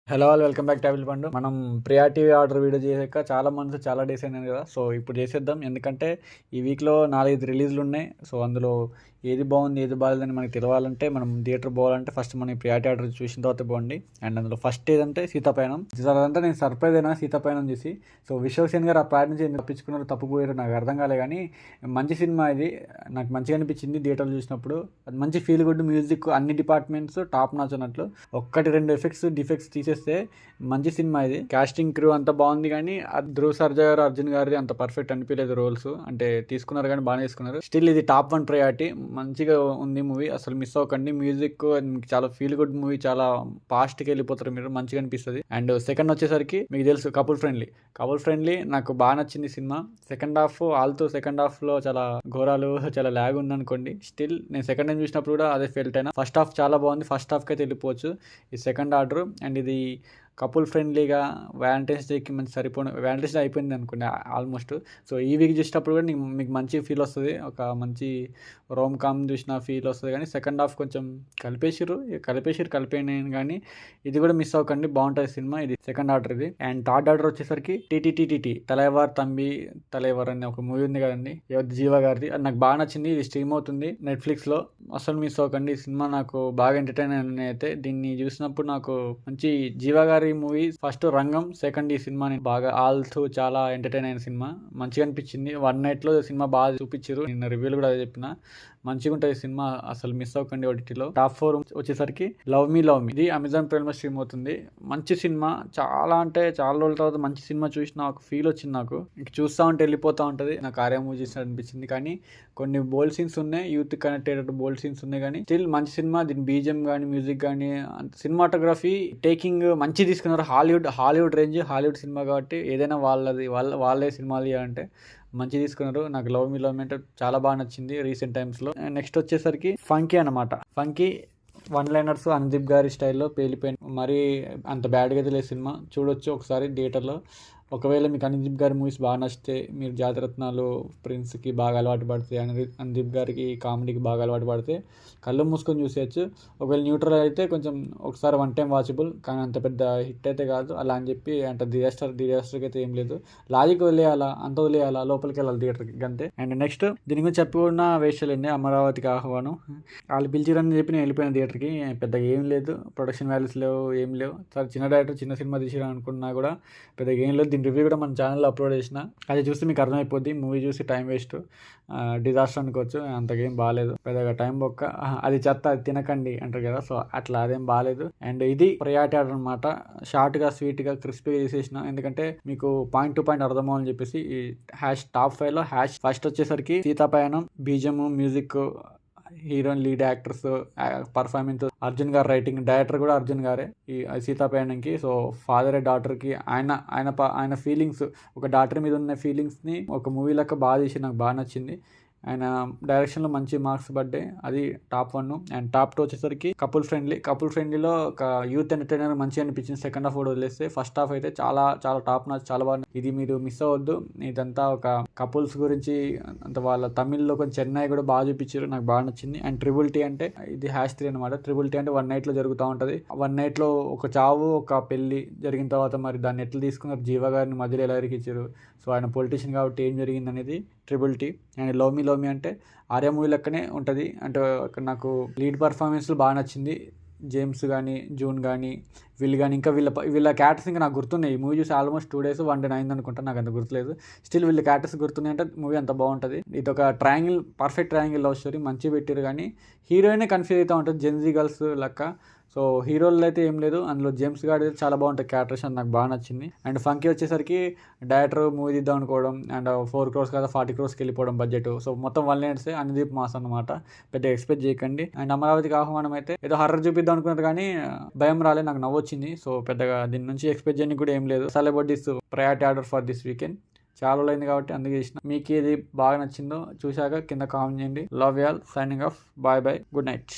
Hello all welcome back table పండు. మనం Priya TV order video చేసాక చాలా మంత్స్ చాలా డేస్ అయినాయి కదా. సో ఇప్పుడు చేసేద్దాం, ఎందుకంటే ఈ వీక్లో 4-5 రిలీజ్లు ఉన్నాయి. సో అందులో ఏది బాగుంది ఏది బాగాలేదని మనకి తెలవాలంటే, మనం థియేటర్ పోవాలంటే ఫస్ట్ మనం ప్రియారిటీ ఆర్డర్ చూసిన తర్వాత బాగుంది. అండ్ అందులో ఫస్ట్ ఏదంటే సీతాపయనం. అదంతా నేను సర్ప్రైజ్ అయినా సీతాపయనం చూసి. సో విశ్వక్సేన్ గారు ఆ ప్రాడ్ నుంచి ఎందుకు తప్పించుకున్నారో తప్పుపోయారు నాకు అర్థం కాలే, కానీ మంచి సినిమా ఇది. నాకు మంచిగా అనిపించింది థియేటర్లో చూసినప్పుడు. అది మంచి ఫీల్ గుడ్ మ్యూజిక్, అన్ని డిపార్ట్మెంట్స్ టాప్ నాచ్ అన్నట్లు. 1-2 ఎఫెక్ట్స్ డిఫెక్ట్స్ తీసేస్తే మంచి సినిమా ఇది. కాస్టింగ్ క్రూ అంత బాగుంది, కానీ ధ్రువ్ సర్జా గారు అర్జున్ గారి అంత పర్ఫెక్ట్ అనిపించలేదు రోల్స్. అంటే తీసుకున్నారు కానీ బాగానే తీసుకున్నారు. స్టిల్ ఇది టాప్ 1 ప్రయారిటీ. మంచిగా ఉంది మూవీ, అసలు మిస్ అవ్వకండి. మ్యూజిక్ చాలా ఫీల్ గుడ్ మూవీ, చాలా ఫాస్ట్కి వెళ్ళిపోతారు మీరు, మంచిగా అనిపిస్తుంది. అండ్ సెకండ్ వచ్చేసరికి మీకు తెలుసు కపుల్ ఫ్రెండ్లీ నాకు బాగా నచ్చింది సినిమా. సెకండ్ హాఫ్ లో చాలా ఘోరాలు, చాలా ల్యాగ్ ఉంది అనుకోండి. స్టిల్ నేను సెకండ్ టైం చూసినప్పుడు కూడా అదే ఫెల్ట్ అయినా. ఫస్ట్ హాఫ్ చాలా బాగుంది, ఫస్ట్ హాఫ్కి అయితే వెళ్ళిపోవచ్చు. ఈ సెకండ్ ఆర్డర్. అండ్ ఇది కపుల్ ఫ్రెండ్లీగా వ్యాలంటైన్స్ డేకి మంచి వ్యాలంటైన్స్ డే అయిపోయింది అనుకోండి ఆల్మోస్ట్. సో ఈ వీక్ చూసేటప్పుడు కూడా మీకు మంచి ఫీల్ వస్తుంది, ఒక మంచి రోమ్ కామ్ చూసిన ఫీల్ వస్తుంది. కానీ సెకండ్ హాఫ్ కొంచెం కలిపేయను, కానీ ఇది కూడా మిస్ అవ్వకండి, బాగుంటుంది సినిమా. ఇది సెకండ్ ఆర్డర్ ఇది. అండ్ థర్డ్ ఆర్డర్ వచ్చేసరికి టీటీటీటీ తలైవర్ అనే ఒక మూవీ ఉంది కదండి, జీవా గారిది. అది నాకు బాగా నచ్చింది. ఇది స్ట్రీమ్ అవుతుంది నెట్ఫ్లిక్స్లో, అసలు మిస్ అవ్వకండి. ఈ సినిమా నాకు బాగా ఎంటర్టైన్ అయితే. దీన్ని చూసినప్పుడు నాకు మంచి జీవా గారి మూవీ ఫస్ట్ రంగం, సెకండ్ ఈ సినిమాని బాగా ఆల్తో చాలా ఎంటర్టైన్ అయిన సినిమా, మంచిగా అనిపించింది. 1 నైట్లో సినిమా బాగా చూపించారు. నిన్న రివ్యూలు కూడా అదే చెప్పిన, మంచిగా ఉంటుంది సినిమా, అసలు మిస్ అవ్వకండి. ఓటీటీలో టాప్ 4 వచ్చేసరికి లవ్ మీ. ఇది అమెజాన్ ప్రైమ్ లో స్ట్రీమ్ అవుతుంది. మంచి సినిమా, చాలా అంటే చాలా రోజుల తర్వాత మంచి సినిమా చూసిన ఒక ఫీల్ వచ్చింది నాకు. ఇంక చూస్తూ ఉంటే వెళ్ళిపోతూ ఉంటుంది. నాకు ఆర్యా మూవీ చూసినట్టు అనిపించింది. కానీ కొన్ని బోల్డ్ సీన్స్ ఉన్నాయి, యూత్ కనెక్ట్ అయ్యేటట్టు బోల్డ్ సీన్స్ ఉన్నాయి. కానీ స్టిల్ మంచి సినిమా. దీని బీజిఎం కానీ మ్యూజిక్ కానీ సినిమాటోగ్రఫీ టేకింగ్ మంచి తీసుకున్నారు. హాలీవుడ్ రేంజ్, హాలీవుడ్ సినిమా కాబట్టి ఏదైనా వాళ్ళే సినిమాలు అంటే మంచి తీసుకున్నారు. నాకు లవ్ మీ అంటే చాలా బాగా నచ్చింది రీసెంట్ టైమ్స్లో. నెక్స్ట్ వచ్చేసరికి ఫంకీ అనమాట. ఫంకీ 1 లైనర్స్ అనుదీప్ గారి స్టైల్లో పేలిపోయింది. మరీ అంత బ్యాడ్గా అయితే లేదు సినిమా, చూడొచ్చు ఒకసారి థియేటర్లో. ఒకవేళ మీకు అనుదీప్ గారి మూవీస్ బాగా నచ్చితే, మీరు జాతిరత్నాలు, ప్రిన్స్కి బాగా అలవాటు పడితే, అనుదీప్ గారికి కామెడీకి బాగా అలవాటు పడితే కళ్ళు మూసుకొని చూసేయచ్చు. ఒకవేళ న్యూట్రల్ అయితే కొంచెం ఒకసారి 1 టైం వాచబుల్, కానీ అంత పెద్ద హిట్ అయితే కాదు. అలా అని చెప్పి అంటే డిజాస్టర్కి అయితే ఏం లేదు. లాజిక్ వదిలేయాలా లోపలికి వెళ్ళాలి థియేటర్కి అంతే. అండ్ నెక్స్ట్ దీని గురించి చెప్పుకున్న వేషాలండి. అమరావతికి ఆహ్వానం, వాళ్ళు పిలిచిరని చెప్పి నేను వెళ్ళిపోయిన థియేటర్కి. పెద్దగా ఏం లేదు, ప్రొడక్షన్ వాల్యూస్ లేవు, ఏం లేవు. సరే చిన్న డైరెక్టర్ చిన్న సినిమా తీసిరా అనుకున్నా కూడా పెద్దగా ఏం లేదు. దీని రివ్యూ కూడా మన ఛానల్లో అప్లోడ్ చేసిన, అది చూస్తే మీకు అర్థమైపోద్ది. మూవీ చూసి టైం వేస్ట్, డిజాస్టర్ అనుకోవచ్చు. అంతకేం బాగాలేదు, పెద్దగా టైం బొక్క. అది చెత్త, అది తినకండి అంటారు కదా, సో అట్లా అదేం బాగాలేదు. అండ్ ఇది ప్రయారిటీ ఆర్డర్ అనమాట. షార్ట్గా స్వీట్గా క్రిస్పీగా తీసేసిన, ఎందుకంటే మీకు పాయింట్ టు పాయింట్ అర్థమని చెప్పేసి. ఈ టాప్ 5లో ఫస్ట్ వచ్చేసరికి సీతాపయనం, బీజం, music, heroine, lead actors, performance, Arjun గారు రైటింగ్, డైరెక్టర్ కూడా అర్జున్ గారే ఈ సీతాపయనంకి. సో ఫాదర్ డాటర్కి ఆయన ఫీలింగ్స్, ఒక డాటర్ మీద ఉన్న ఫీలింగ్స్ని ఒక మూవీ లెక్క బాగా తీసి నాకు బాగా నచ్చింది. ఆయన డైరెక్షన్లో మంచి మార్క్స్ పడ్డాయి. అది టాప్ 1. అండ్ టాప్ 2 వచ్చేసరికి కపుల్ ఫ్రెండ్లీలో ఒక యూత్ ఎంటర్టైనర్ మంచిగా అనిపించింది. సెకండ్ హాఫ్ కూడా వదిలేస్తే ఫస్ట్ హాఫ్ అయితే చాలా చాలా టాప్ నాచ్, చాలా బాగుంది. ఇది మీరు మిస్ అవ్వద్దు. ఇదంతా ఒక కపుల్స్ గురించి. అంత వాళ్ళ తమిళ్లో కొంచెం చెన్నై కూడా బాగా చూపించారు, నాకు బాగా నచ్చింది. అండ్ ట్రిపుల్ టీ అంటే ఇది #3 అనమాట. ట్రిపుల్ టీ అంటే 1 నైట్లో జరుగుతూ ఉంటుంది. 1 నైట్లో ఒక చావు, ఒక పెళ్లి జరిగిన తర్వాత మరి దాన్ని ఎట్లా తీసుకున్నారు, జీవా గారిని మధ్యలో ఎలా ఇరికిచ్చారు. సో ఆయన పొలిటీషియన్ కాబట్టి ఏం జరిగింది అనేది ట్రిపుల్ టీ. అండ్ లవ్ మీ అంటే ఆర్యా మూవీ లెక్కనే ఉంటుంది. అంటే నాకు లీడ్ పర్ఫార్మెన్స్లు బాగా నచ్చింది. జేమ్స్ కానీ, జూన్ కానీ, వీళ్ళు కానీ, ఇంకా వీళ్ళ క్యారెక్టర్స్ ఇంకా నాకు గుర్తున్నాయి. ఈ మూవీ చూసి ఆల్మోస్ట్ 2 days 1 day అయింది అనుకుంటా, నాకు అంత గుర్తులేదు. స్టిల్ వీళ్ళ క్యారెక్టర్స్ గుర్తున్నాయి అంటే మూవీ అంత బాగుంటుంది. ఇది ఒక పర్ఫెక్ట్ ట్రయాంగిల్ లవ్ స్టోరీ, మంచిగా పెట్టారు. కానీ హీరోయినే కన్ఫ్యూజ్ అవుతూ ఉంటుంది, జెన్జీ గర్ల్స్ లెక్క. సో హీరోలు అయితే ఏం లేదు. అందులో జేమ్స్ గార్డ్ అయితే చాలా బాగుంటుంది క్యారెక్టర్స్, అని నాకు బాగా నచ్చింది. అండ్ ఫంకీ వచ్చేసరికి డైరెక్టర్ మూవీ తీద్దాం అనుకోవడం, అండ్ 4 crores కదా 40 crores వెళ్ళిపోవడం బడ్జెట్. సో మొత్తం 1 lanes అనుదీప్ మాస్ అనమాట, పెద్దగా ఎక్స్పెక్ట్ చేయకండి. అండ్ అమరావతికి ఆహ్వానం అయితే ఏదో హర్రర్ చూపిద్దాం అనుకున్నారు, కానీ భయం రాలే, నాకు నవ్వొచ్చింది. సో పెద్దగా దీని నుంచి ఎక్స్పెక్ట్ చేయడానికి కూడా ఏం లేదు. అసలు about this priority order for this weekend చాలా అయింది కాబట్టి అందుకే ఇష్టం. మీకు ఏది బాగా నచ్చిందో చూశాక కింద కామెంట్ చేయండి. Love you all, signing off, bye good night.